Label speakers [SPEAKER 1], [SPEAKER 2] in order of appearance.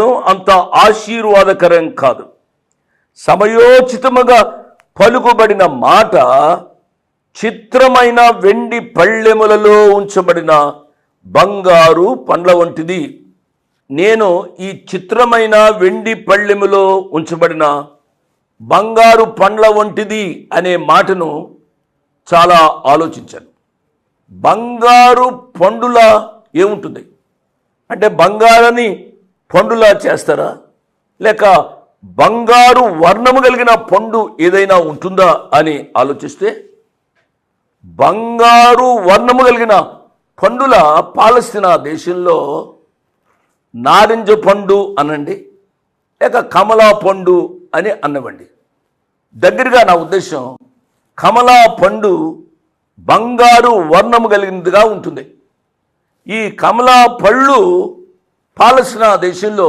[SPEAKER 1] మాట్లాడడం అంత ఆశీర్వాదకరం కాదు. సమయోచితముగా పలుకుబడిన మాట చిత్రమైన వెండి పళ్ళెములలో ఉంచబడిన బంగారు పండ్ల వంటిది. నేను ఈ చిత్రమైన వెండి పళ్ళెములో ఉంచబడిన బంగారు పండ్ల వంటిది అనే మాటను చాలా ఆలోచించాను. బంగారు పండులా ఏముంటుంది అంటే బంగారాన్ని పండులా చేస్తారా, లేక బంగారు వర్ణము కలిగిన పండు ఏదైనా ఉంటుందా అని ఆలోచిస్తే బంగారు వర్ణము కలిగిన పండుల పాలస్తీనా దేశంలో నారింజ పండు అనండి, లేక కమలా పండు అని అన్నవండి. దగ్గరగా నా ఉద్దేశం కమలా పండు బంగారు వర్ణము కలిగినదిగా ఉంటుంది. ఈ కమలా పళ్ళు పాలస్తీనా దేశంలో